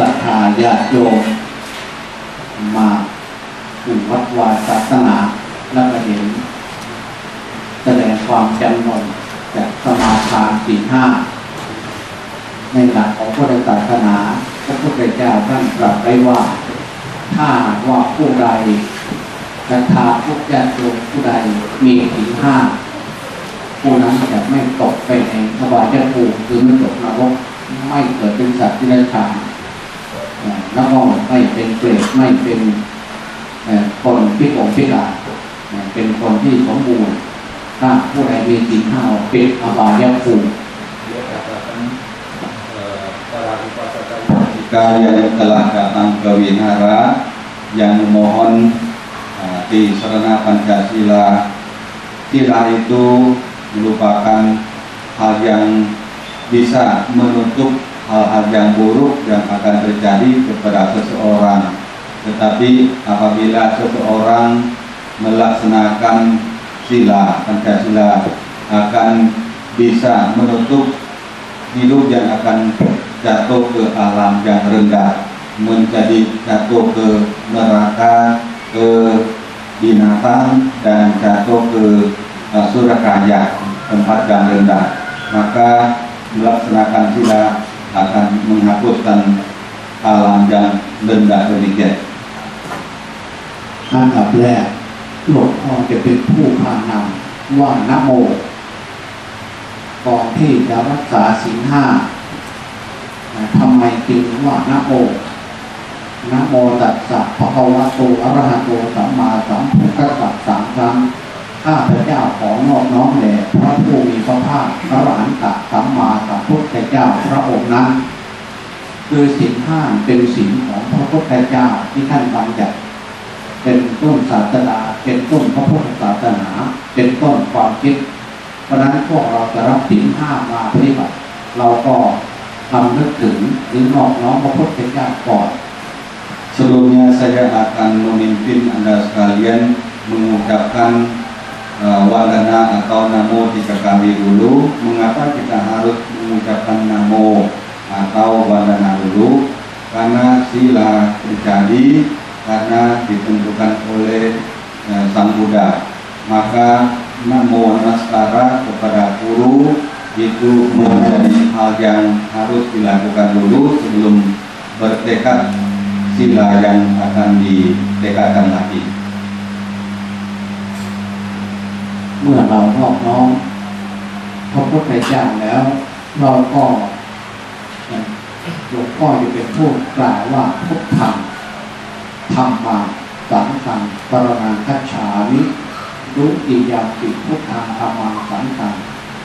รัทธาญาติโยมมาถึงวัดวาศาสนาและก็เห็นแสดงความจำนงจากสมาทานศีลห้าในหลักของพุทธศาสนาพระพุทธเจ้าท่านตรัสไว้ว่าถ้าหากว่าผู้ใดศรัทธาผู้ญาติโยมผู้ใดมีศีลห้าผู้นั้นจะไม่ตกไปในอบายภูมิคือไม่ตกนรกไม่เกิดเป็นสัตว์ที่ไร้ฉานแล้วก็ไม่เป็นเปรตไม่เป็นคนพิกลพิการเป็นคนที่สมบูรณ์ถ้าผู้ใดมีศีลห้าเป็นอบายภูมิjika yang telah datang ke wihara yang memohon di sarana Pancasila, sila itu merupakan hal yang bisa menutup hal-hal yang buruk yang akan terjadi kepada seseorang. Tetapi apabila seseorang melaksanakan sila Pancasila akan bisa menutup hidup yang akan jatuh ke alam yang rendah, menjadi jatuh ke neraka, ke binatang, dan jatuh ke surakaya, tempat yang rendah. Maka melaksanakan sila akan menghapuskan alam yang rendah demikian. อันดับแรกหลวงพ่อจะเป็นผู้พานำว่านะโมก่อนที่จะรักษาศีลห้าทำไมจึงว่านะโมนะโมตัสสะภะคะวะโตอะระหะโตสัมมาสัมพุทธัสสะสามครั้งข้าพเจ้าขอนอบน้อมแด่พระผู้มีพระภาคอรหันตสัมมาสัมพุทธเจ้าพระองค์นั้นคือศีลห้าเป็นศีลของพระพุทธเจ้าที่ท่านบัญญัติเป็นต้นศาสนาเป็นต้นพระพุทธศาสนาเป็นต้นความคิดเพราะฉะนั้นพวกเราจะรับศีลห้ามาปฏิบัติเราก็ทำนึกถึงหรือนอบน้อมพระพุทธเจ้าก่อน Sebelumnya saya akan memimpin Anda sekalian mengucapkan wadana atau namo 3 kali dulu. Mengapa kita harus mengucapkan namo atau wadana dulu? Karena sila terjadi karena ditentukan oleh Sang Buddha. Maka namo namaskara kepada guru itu menjadi hal yang harus dilakukan dulu sebelum bertekad sila yang akan ditekadkan lagi. เมื่อเรานอบน้อมพระพุทธเจ้าแล้วเราก็หลวงพ่อจะเป็นผู้กล่าวว่าพุทธังธัมมังสังฆังปรมังคัจฉามิดุติยามปิพุทธังธัมมังสังฆัง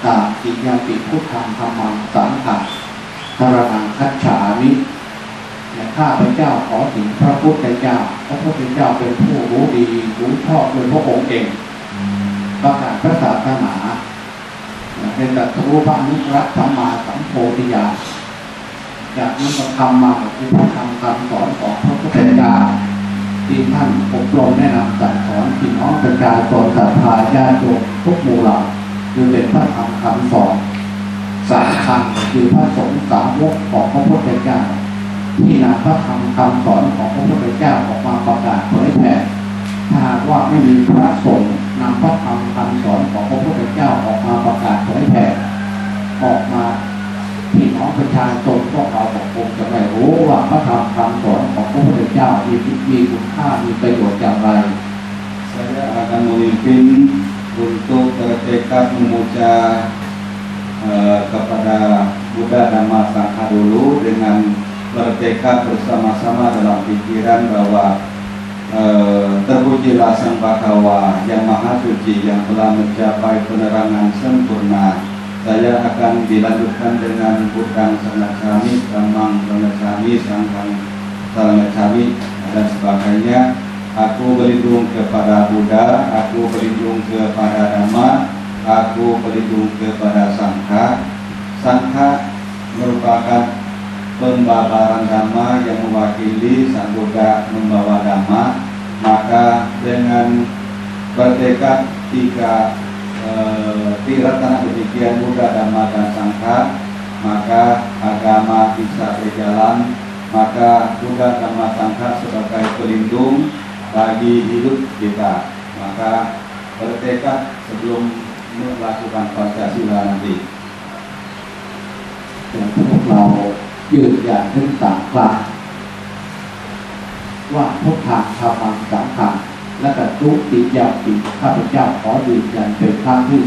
ตาติยามปิพุทธังธัมมังสังฆังปรมังคัจฉามิข้าพเจ้าขอถึงพระพุทธเจ้าพระพุทธเจ้าเป็นผู้รู้ดีรู้ชอบโดยพระองค์เองประกาศพระศาสนาเป็นตรัสรู้พระอนุตตรสัมมาสัมโพธิญาณจากนั้นก็ทำมาคือพระธรรมคำสอนของพระพุทธเจ้าที่ท่านอบรมแนะนำสั่งสอนพี่น้องประชาชนศรัทธาญาติโยมทุกหมู่เหล่าคือเป็นพระธรรมคำสอนสามคำคือพระสงฆ์สาวกของพระพุทธเจ้าที่นำพระธรรมคำสอนของพระพุทธเจ้าออกมาประกาศเผยแผ่ถ้าหากว่าไม่มีพระสงฆ์นำพระธรรมคำสอนของพระพุทธเจ้าออกมาประกาศเผยแผ่ออกมาพี่น้องประชาชนพวกเราคงจะไม่รู้ว่าพระธรรมคำสอนของพระพุทธเจ้ามีคุณค่ามีประโยชน์อย่างไร Saya akan memimpin untuk bertekad memuja kepada Buddha Dhamma Sangha dulu dengan bertekad bersama-sama dalam pikiran bahwa terpujilah Sang Bhagawa yang Maha Suci yang telah mencapai penerangan sempurna. Saya akan dilanjutkan dengan Buddhang Saranacami, Dhammang Saranacami, Sanghang Saranacami dan sebagainya. Aku berlindung kepada Buddha, aku berlindung kepada Dhamma, aku berlindung kepada Sangha. Sangha merupakan pembabaran Dhamma yang mewakili Sang Buddha membawa Dhamma. Maka dengan bertekad tiga tanah demikian Buddha, Dhamma dan Sangha, maka agama bisa berjalan maka Buddha Dhamma Sangha sebagai pelindung bagi hidup kita. Maka bertekad sebelum melakukan Pancasila nanti. พวกเรายืนยันถึง3 ครั้งว่าพุทธังธัมมังสังฆังและก็ทุติยมปิข้าพเจ้าขอยืนยันเป็นครั้งที่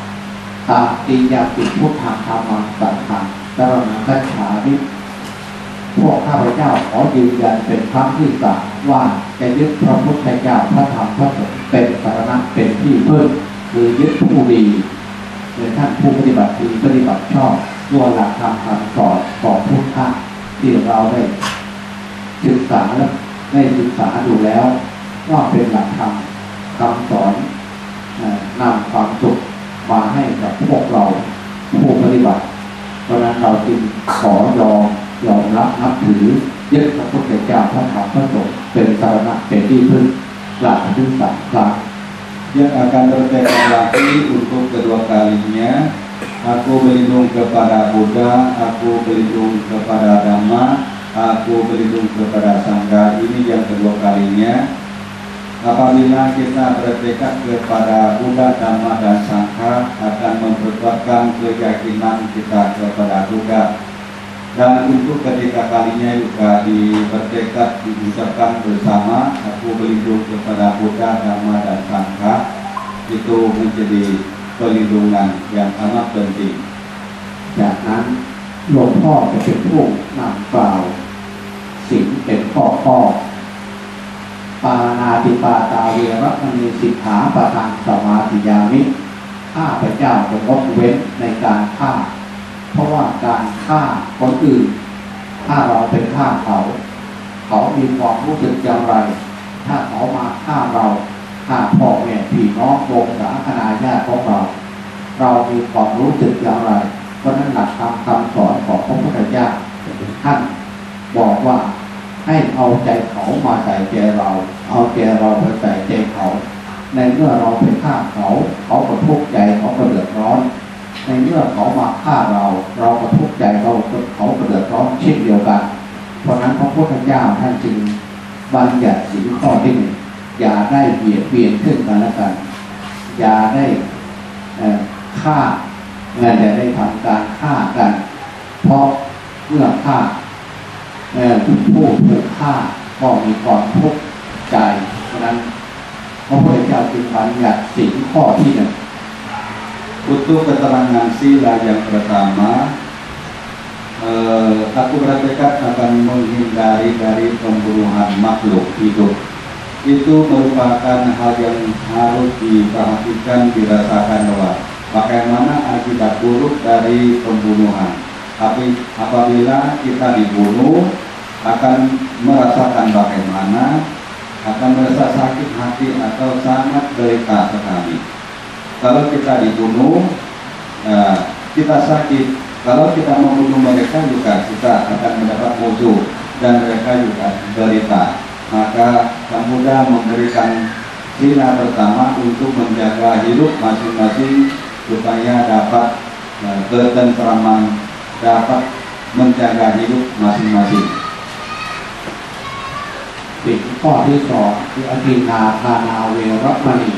2ตาติยมปิพุทธังธัมมังสังฆังสรณังคัจฉามิพวกข้าพเจ้าขอยืนยันเป็นครั้งที่ 3ว่าจะยึดพระพุทธเจ้าพระธรรมพระสงฆ์เป็นสรณะเป็นที่พึ่งคือยึดผู้ดีเป็นท่านผู้ปฏิบัติดีปฏิบัติชอบตัวหลักธรรมคำสอนของพุทธะที่เราได้ศึกษาและได้ศึกษาดูแล้วว่าเป็นหลักธรรมคำสอนนำความสุขมาให้กับพวกเราผู้ปฏิบัติเพราะนั้นเราจึงขอยอมรับนับถือยึดพระพุทธเจ้าพระธรรมพระสงฆ์เป็นสรณะเป็นที่พึ่งหลักถึง3 ครั้ง Yang akan bertekad lagi untuk kedua kalinya, aku berlindung kepada Buddha, aku berlindung kepada Dhamma, aku berlindung kepada Sangha. Ini yang kedua kalinya. Apabila kita bertekad kepada Buddha, Dhamma, dan Sangha, akan memperkuatkan keyakinan kita kepada Buddha. Dan untuk ketiga kalinya juga bertekad diucapkan bersama, aku berlindung kepada Buddha, Dhamma, dan Sangha. Itu menjadi perlindungan yang amat penting. จากนั้นหลวงพ่อจะเป็นผู้นำกล่าวศีลเป็นข้อปานาติปาตาเวรมณีสิกขาปะทังสมาธิยามิข้าพเจ้าจะงดเว้นในการฆ่าเพราะว่าการฆ่าคนอื่นถ้าเราไปฆ่าเขามีความรู้สึกอย่างไรถ้าเขามาฆ่าเราฆ่าพ่อแม่พี่น้องวงศาคณาญาติของเรามีความรู้สึกอย่างไรเพราะนั้นหลักธรรมคำสอนของพระพุทธเจ้าท่านบอกว่าให้เอาใจเขามาใส่ใจเราเอาใจเราไปใส่ใจเขาในเมื่อเราไปฆ่าเขาก็ทุกข์ใจเขาก็เดือดร้อนในเมื่อเขามาฆ่าเราก็ทุกข์ใจเขาก็เดือดร้อนเช่นเดียวกันเพราะนั้นพระพุทธเจ้าท่านจึงบัญญัติศีลข้อที่ 1อย่าได้เบียดเบียนขึ้นกันและกันอย่าได้ฆ่าอย่าได้ทำการฆ่ากันเพราะเมื่อฆ่าผู้ถูกฆ่าก็มีความทุกข์ใจเพราะนั้นพระพุทธเจ้าจึงบัญญัติศีลข้อที่ 1 Untuk keterangan sila yang pertama, aku bertekad akan menghindari dari pembunuhan makhluk hidup. Itu merupakan hal yang harus diperhatikan, dirasakan bahwa bagaimana akibat buruk dari pembunuhan. Apabila kita dibunuh, akan merasakan bagaimana, akan merasa sakit hati atau sangat derita sekali. Kalau kita dibunuh, kita sakit. Kalau kita membunuh mereka juga kita akan mendapat musuh dan mereka juga derita. Maka Sang Buddha memberikan sila pertama untuk menjaga hidup masing-masing supaya dapat ketentraman, dapat menjaga hidup masing-masing. ศีลข้อที่ 2คืออทินนาทานาเวรมณี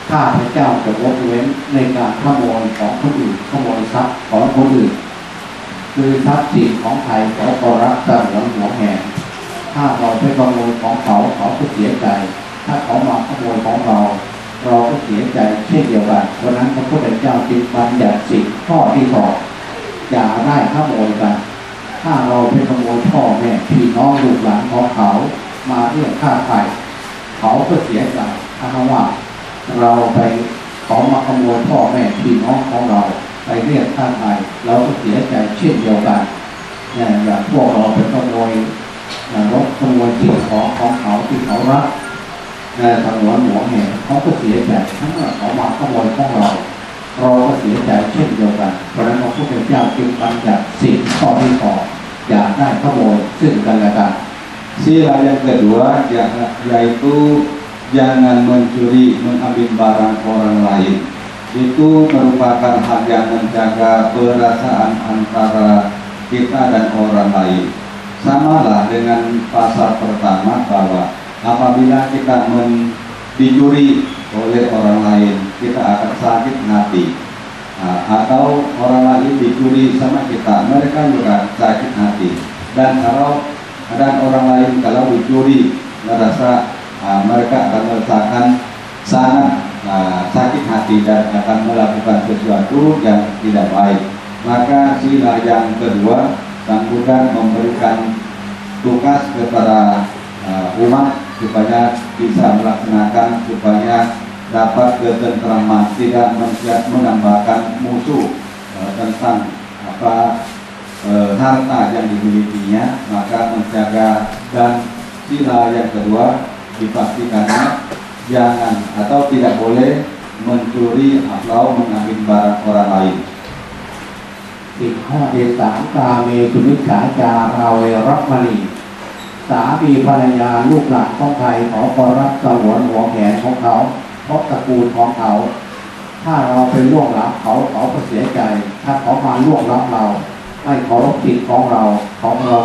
ข้าพเจ้าจะงดเว้นในการขโมยของคนอื่นขโมยทรัพย์ของคนอื่นคือทรัพย์สินของใครเขาก็รักสงวนหวงแหนถ้าเราไปขโมยของเขาก็เสียใจถ้าเขามาขโมยของเราก็เสียใจเช่นเดียวกันเพราะนั้นพระพุทธเจ้าจึงบัญญัติศีลข้อที่ 2อย่าได้ขโมยกันถ้าเราไปขโมยพ่อแม่พี่น้องลูกหลานของเขามาเรียกค่าไถ่เขาก็เสียใจถ้าว่าเราไปเขามาขโมยพ่อแม่พี่น้องของเราไปเรียกค่าไถ่เราก็เสียใจเช่นเดียวกันอย่างพวกเราไปขโมยรถขโมยสิ่งของเขาที่เขารักสงวนหวงแหนเขาก็เสียใจทั้งเมื่อเขามาขโมยของเราก็เสียใจเช่นเดียวกันเพราะนั้นพระพุทธเจ้าจึงบัญญัติศีลข้อที่ 2อย่าได้ขโมยซึ่งกันและกัน Sila yang kedua yaitu jangan mencuri, mengambil barang orang lain. Itu merupakan hal yang menjaga perasaan antara kita dan orang lain. Samalah dengan pasal pertama bahwa apabila kita dicuri oleh orang lain, kita akan sakit hati. Atau orang lain dicuri sama kita, mereka juga sakit hati. Dan orang lain kalau dicuri, merasa mereka akan merasakan sangat sakit hati dan akan melakukan sesuatu yang tidak baik. Maka sila yang kedua, Sang Buddha memberikan tugas kepada umat supaya bisa melaksanakan, supaya dapat ketentraman, tidak menambahkan musuh tentang harta yang dimilikinya, maka menjaga. Dan sila yang kedua dipastikannya jangan atau tidak boleh mencuri atau mengambil barang orang lain. สิ่งข้อที่สามกาเมสุมิจฉาจาราเวรมณีสามีภรรยาลูกหลานของใครเขาก็รักสงวนหัวแขนของเขาเพราะตระกูลของเขาถ้าเราไปล่วงล้ำเขาก็เสียใจถ้าเขามาล่วงล้ำเราไม่เคารพสิทธิ์ของเรา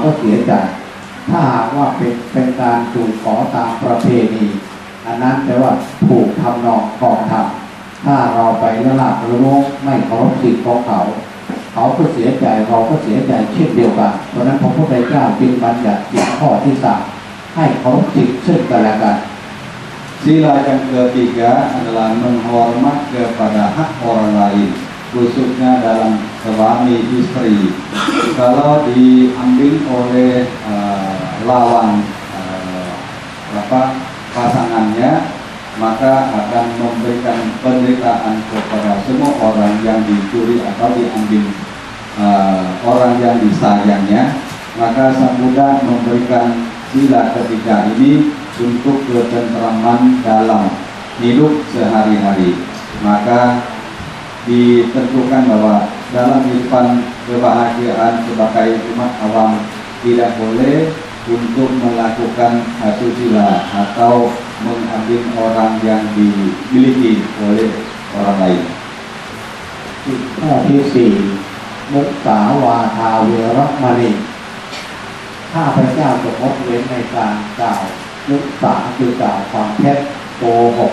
ก็เสียใจถ้าหากว่าเป็นการสู่ขอตามประเพณีอันนั้นแปลว่าถูกทำนองครองธรรมถ้าเราไปละลาบละล้วงไม่เคารพสิทธิ์ของเขาก็เสียใจเราก็เสียใจเช่นเดียวกันเพราะนั้นพระพุทธเจ้าจึงบัญญัติสิ่งข้อที่สามให้เคารพสิทธิ์ซึ่งกันและกัน Sila yang ketiga adalah menghormat kepada hak orang lain, khususnya dalam suami istri. Kalau diambil oleh lawan pasangannya, maka akan memberikan penderitaan kepada semua orang yang dicuri atau diambil orang yang disayangnya. Maka Sang Buddha memberikan sila ketiga ini untuk ketentraman dalam hidup sehari-hari. Maka ditentukan bahwa dalam kehidupan kebahagiaan sebagai umat awam tidak boleh untuk melakukan asusila atau mengambil orang yang dimiliki oleh orang lain. ข้อที่สี่มุสาวาทาเวรมณีข้าพเจ้าจะงดเว้นในการกล่าวมุสาคือกล่าวความเท็จโกหก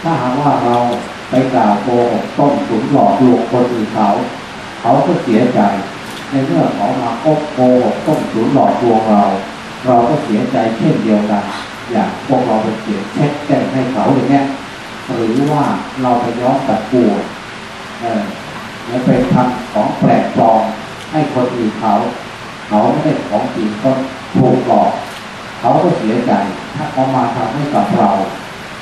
ถ้าหากว่าเราไปกล่าวโกหกต้มตุ๋นหลอกลวงคนอื่นเขาก็เสียใจในเมื่อเขามาโกหกต้มตุ๋นหลอกลวงเราก็เสียใจเช่นเดียวกันอย่างพวกเราไปเขียนเช็คแจ้งให้เขาอย่างเงี้ยหรือว่าเราไปย้อมตัดปูแล้วไปทำของแปลกปลอมให้คนอื่นเขาไม่ได้ของจริงก็ถูกหลอกเขาก็เสียใจถ้าเขามาทำให้กับเรา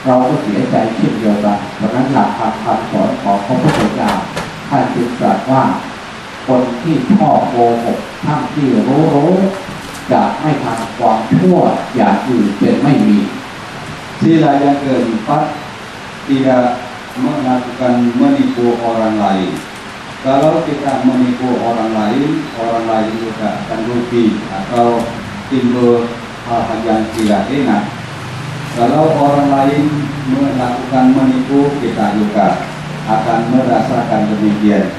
ก็เสียใจเช่นเดียวกันเพราะนั้นหลักคำสอนของพระพุทธเจ้าท่านจึงตรัสว่าคนที่ชอบโกหกทั้งที่รู้จะไม่ทำความชั่วอย่างอื่นเป็นไม่มี Sila yang keempat, tidak melakukan menipu orang lain. Kalau kita menipu orang lain juga akan rugi atau timbul hal-hal yang tidak enak. Kalau orang lain melakukan menipu, kita juga akan merasakan demikian.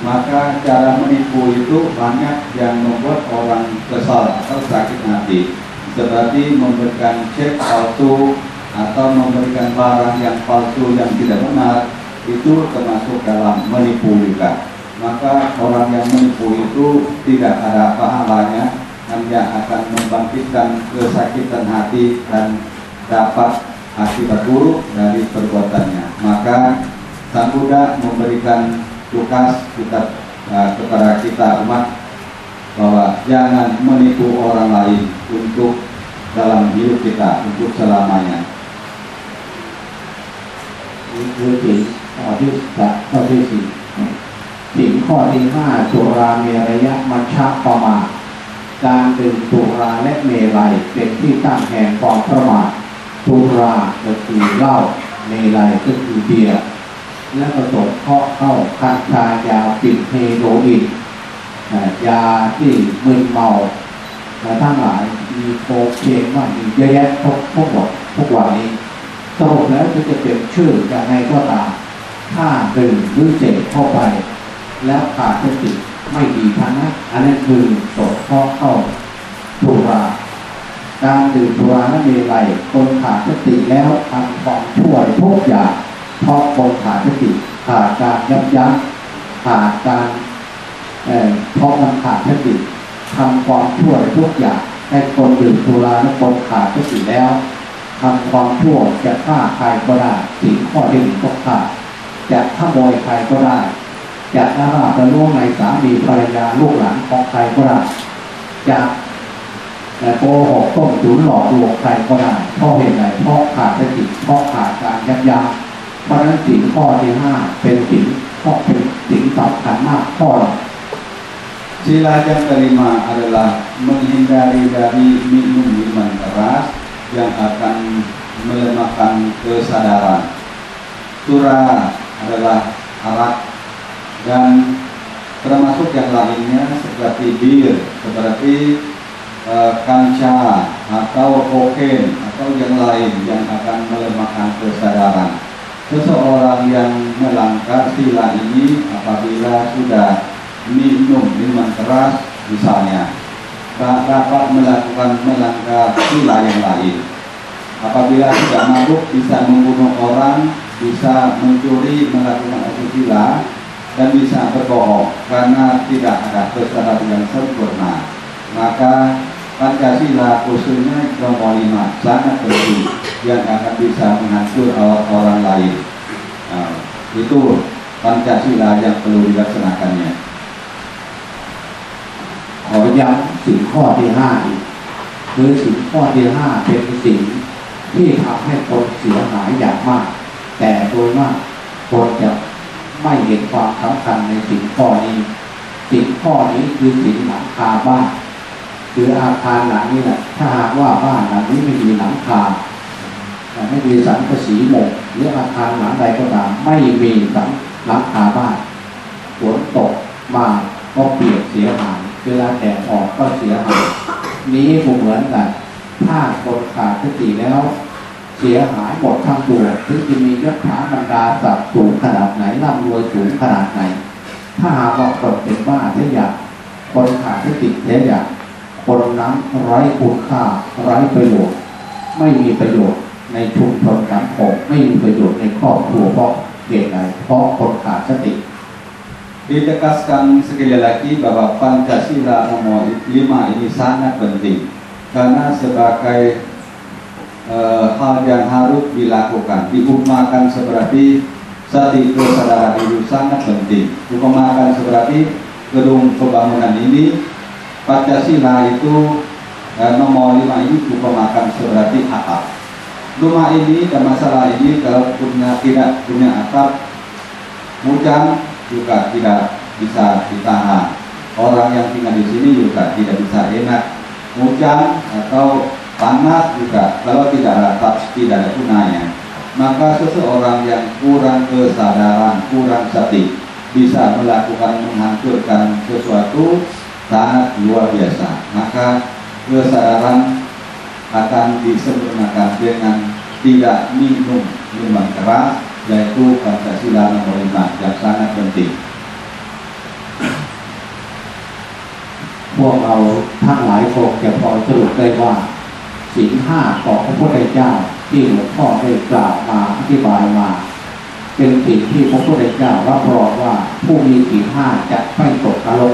Maka cara menipu itu banyak yang membuat orang kesal atau sakit hati, seperti memberikan cek palsu atau memberikan barang yang palsu yang tidak benar, itu termasuk dalam menipu juga. Maka orang yang menipu itu tidak ada pahalanya, hanya akan membangkitkan kesakitan hati dan dapat akibat buruk dari perbuatannya. Maka Sang Buddha memberikan tugas kepada kita umat bahwa jangan menipu orang lain untuk dalam hidup kita untuk selamanya. นี่คือสิ่งข้อที่สี่สิ่งข้อที่ห้าสุราเมรยมัชฌะประมาทการดื่มสุราและเมรัยเป็นที่ตั้งแห่งความประมาทสุราก็คือเหล้าเมรัยก็คือเบียร์และผสมเข้ากัญชายาปิดเฮโรอีนยาที่มึนเมาทั้งหลายมีโคเคนมากมีเยอะแยะทุกวันนี้สรุปแล้วจะเป็นชื่ออย่างไรก็ตามถ้าดื่มหรือเสพเข้าไปแล้วขาดสติไม่ดีทั้งนั้นอันนั้นคือสดเข้า สุราการดื่มสุรานั้นมีอะไรคนขาดสติแล้วทำความชั่วทุกอย่างเพราะคนขาดสติขาดการยับยั้งขาดการเพราะมันขาดสติทำความชั่วทุกอย่างให้คนดื่มสุราและคนขาดสติแล้วทำความชั่วจะฆ่าใครก็ได้สิ่งข้อที่หนึ่งก็ฆ่าจะขโมยใครก็ได้จะละลาบละล่วงในสามีภรรยาลูกหลานของใครก็ได้จะโกหกต้มตุ๋นหลอกลวงใครก็ได้เพราะเหตุใดเพราะขาดสติเพราะขาดการยับยั้งเพราะนั้นสิ่งข้อที่ห้าเป็นสิ่งข้อเป็นสิ่งสำคัญมากข้อSila yang kelima adalah menghindari dari minum minuman keras yang akan melemahkan kesadaran. Sura adalah arak dan termasuk yang lainnya seperti bir, seperti kanca atau kokain atau yang lain yang akan melemahkan kesadaran. Seseorang yang melanggar sila ini apabila sudah minum minuman keras misalnya dapat melakukan melanggar sila yang lain. Apabila sudah mabuk bisa membunuh orang, bisa mencuri, melakukan asusila dan bisa berbohong karena tidak ada kesadaran yang sempurna. Maka Pancasila khususnya nomor 5 sangat penting yang akan bisa menghancur orang lain. Nah, itu Pancasila yang perlu dilaksanakannya. ขอย้ำสิ่งข้อที่ห้าคือสิ่งข้อที่ห้าเป็นสิ่งที่ทำให้คนเสียหายอย่างมากแต่โดยมากคนจะไม่เห็นความสำคัญในสิ่งข้อนี้สิ่งข้อนี้คือสิ่งหลังคาบ้านคืออาคารหลังนี้แหละถ้าหากว่าบ้านหลังนี้ไม่มีหลังคาไม่มีสังกะสีมุงหรืออาคารหลังใดก็ตามไม่มีหลังคาบ้านฝนตกมาก็เปียกเสียหายเวลาแดดออกก็เสียหายนี้เหมือนกันถ้าคนขาดสติแล้วเสียหายหมดทั้งตัวถึงจะมียศถาบรรดาศักดิ์สูงขนาดไหนร่ำรวยสูงขนาดไหนถ้าหากว่าคนเป็นบ้าเสียอย่างคนขาดสติเสียอย่างคนนั้นไร้คุณค่าไร้ประโยชน์ไม่มีประโยชน์ในชุมชนสังคมไม่มีประโยชน์ในครอบครัวเพราะเหตุใดเพราะคนขาดสติDitegaskan sekali lagi bahwa Pancasila nomor 5 ini sangat penting karena sebagai hal yang harus dilakukan, diumpamakan seperti sati kesadaran itu sangat penting. Diumpamakan seperti gedung pembangunan ini, Pancasila itu nomor 5 ini diumpamakan seperti atap. Rumah ini dan masalah ini kalau tidak punya atap, hujan juga tidak bisa ditahan. Orang yang tinggal di sini juga tidak bisa enak. Hujan atau panas juga kalau tidak atap tidak ada gunanya. Maka seseorang yang kurang kesadaran, kurang sati bisa melakukan menghancurkan sesuatu sangat luar biasa. Maka kesadaran akan disempurnakan dengan tidak minum minuman keras, yaitu Pancasila nomor 5 yang sangat penting. พวกเราทั้งหลายคงจะพอสรุปได้ว่าศีลห้าของพระพุทธเจ้าที่หลวงพ่อได้กล่าวมาอธิบายมาเป็นสิ่งที่พระพุทธเจ้ารับรองว่าผู้มีศีลห้าจะไม่ตกนรก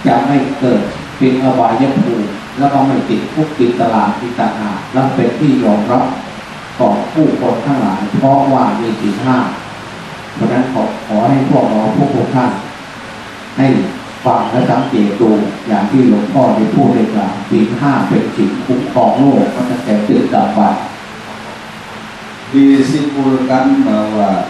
จะไม่เกิดเป็นอบายภูมิแล้วก็ไม่ติดคุกติดตารางติดตารางและเป็นที่ยอมรับของผู้คนทั้งหลายเพราะว่ามีศีลห้าเพราะนั้นขอให้พวกเราทุกท่านให้ฟังและสังเกตดูอย่างที่หลวงพ่อได้พูดในกล่าวศีลห้าเป็นสิ่งคุ้มครองโลกตั้งแต่ตื่นดับฝัน Disimpulkan bahwa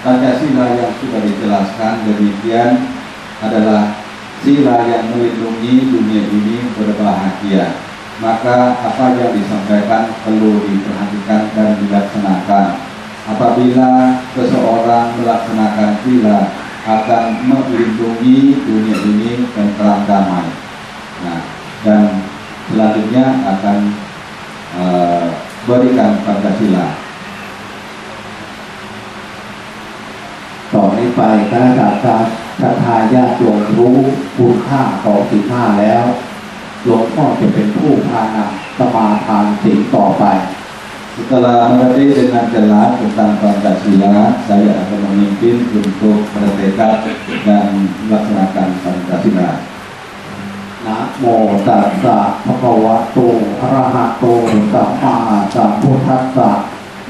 Pancasila yang sudah dijelaskan demikian adalah sila yang melindungi dunia ini berbahagia. Maka apa yang disampaikan perlu diperhatikan dan dilaksanakan. Apabila seseorang melaksanakan sila akan melindungi dunia ini tentram damai. Nah, dan selanjutnya akan berikan Pancasila. ต่อนี้ไปคณะศรัทธาญาติโยมรู้คุณค่าของศีลห้าแล้ว หลวงพ่อจะเป็นผู้พานำสมาทานศีลต่อไป Setelah mengerti dengan jelas tentang Pancasila, saya akan memimpin untuk bertekad dan melaksanakan Pancasila. นะโมตัสสะภะคะวะโตอะระหะโตสัมมาสัมพุทธัสสะ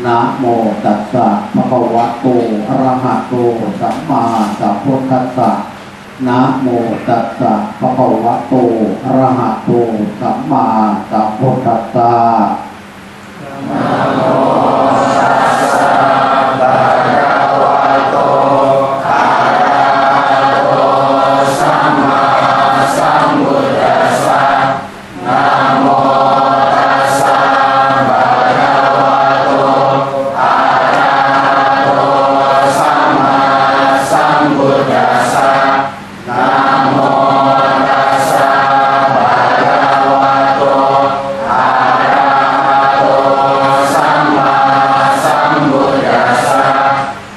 นะโมตัสสะภะคะวะโตอะระหะโตสัมมาสัมพุทธัสสะนะโมตัสสะภะคะวะโตอะระหะโตสัมมาสัมพุทธัสสะนะโมตัสสะภะคะวะโตอะระหะโตสัมมาสัมพุทธัสสะนะโมตัสสะภะคะวะโตอะระหะโตสัมมาสัมพุทธัสสะนะโมตัสสะภะคะวะโตอะระหะโตสัมมาสัมพุทธัสสะ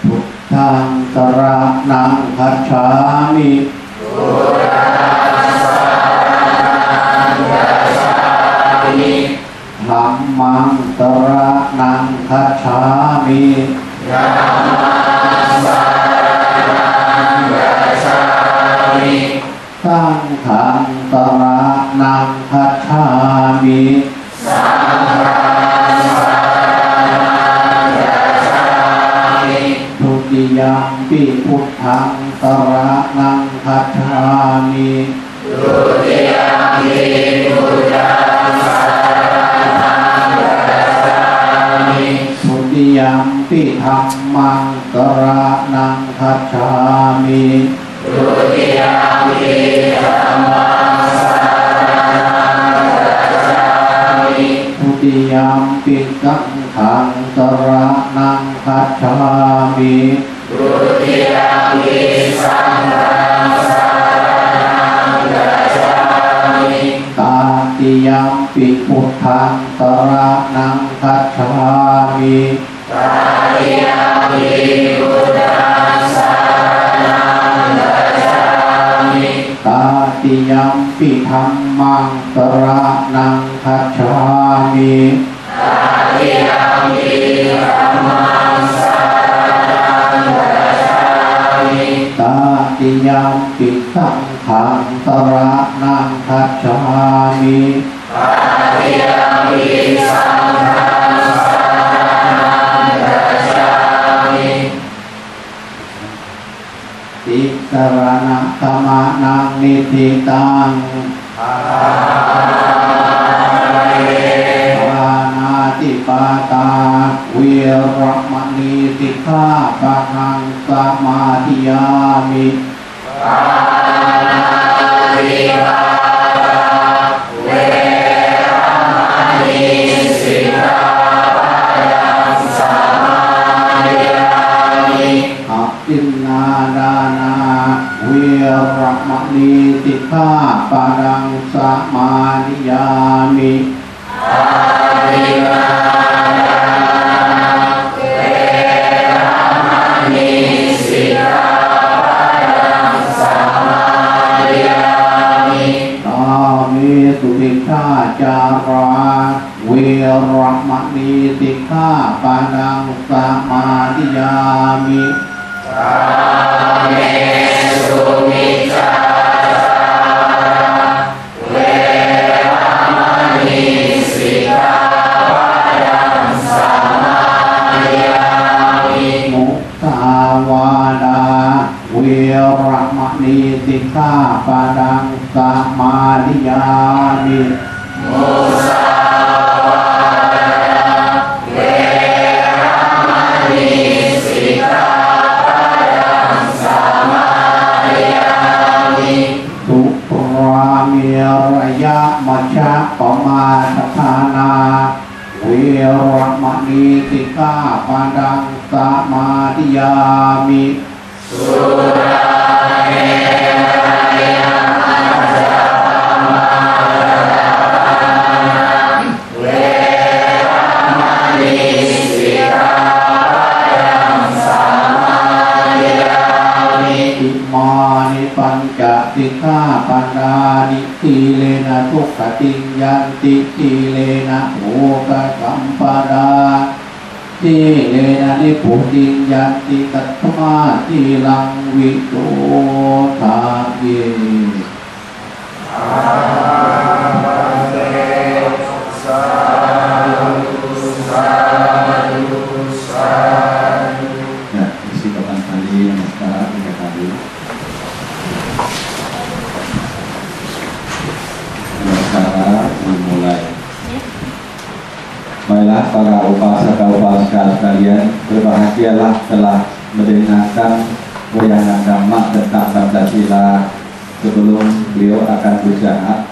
พุทธังสรณังคัจฉามิธัมมังสรณังคัจฉามิธัมมังสรณังคัจฉามิสังฆังสรณังคัจฉามิสังฆังสรณังคัจฉามิทุติยมปิพุทธังสรณังคัจฉามิทุติยมปิพุทธังสรทุติยมปิธัมมังสรณังคัจฉามิทุติยมปิธัมมังสรณังคัจฉามิทุติยมปิสังฆังสรณังคัจฉามิทุติยมปิสังฆังสรณังคัจฉามิตาติยมปิพุทธังสรณังคัจฉามิตาติยมปิพุทธังสรณังคัจฉามิตาติยมปิธัมมังสรณังคัจฉามิตาติยมปิธัมมังสรณังคัจฉามิตาติยมปิสังฆังสรณังคัจฉามิตาติยมปิสังฆังสรณังคัจฉามิติสรณะธรรมานังนิธิตังอานาติปาตาเวรมณีสิกขาปะทังสมาธิยามิอานาติปาตาเวรมณีสิกขาปะทังสมาธิยามิอภินนาดานาเวรมณีสิกขาปะทังสมาธิยามิอาภินนาดานาเวรมณีสิกขาปะทังสมาธิยามิตามิสุภิกขาจาราเวรมณีสิกขาปะทังสมาธิยามิตามิสุภิกขาจาราเวรมณีสิกขาปะทังสมาธิยามิมุสาวาดาเวรมณีสิกขาปะทังสมาธิยามิมุสาวาดาเวรมณีสิกขาปะทังสมาธิยามิสุรามิระยะมัชฌะปมาทานาเวรมณีสิกขาปะทังสมาธิยามิสุรามิระยะมัชฌะปมาทานาเวรมณีสิกขาปะทังสมาธิยามิอิมานิปัญจสิกขาปะทานิ ทีเลนะทุกขติยันติทีเลนะโภคสัมปดาทีเลนะนิพุติยันติตัตมาทีลังวิโตทาเยYa, isi kapan kali yang sekarang 3 kali. Sekarang dimulai. Baiklah para upasaka-upasaka sekalian, berbahagialah telah mendengarkan wayangan Dhamma tentang Pancasila. Sebelum beliau akan berjahat,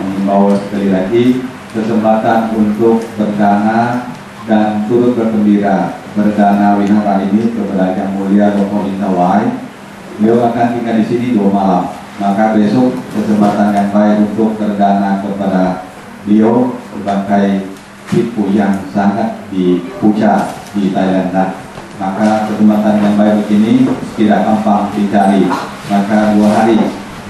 membawa sekali lagi kesempatan untuk berdana dan turut bergembira berdana winara ini kepada Yang Mulia Romo Intawai. Beliau akan tinggal di sini 2 malam. Maka besok kesempatan yang baik untuk berdana kepada beliau sebagai Biku yang sangat dipuja di Thailand. Maka kesempatan yang baik begini tidak gampang dicari. Maka 2 hari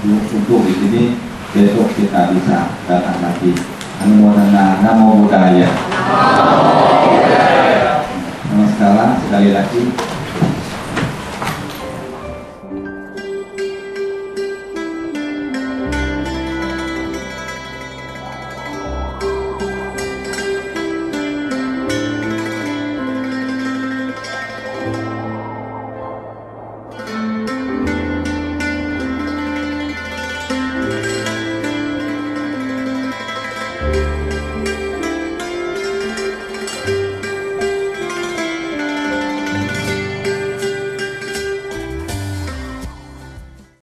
untuk di sini, besok kita bisa datang lagi. Anumodana Namo Buddhaya. Sekarang sekali lagi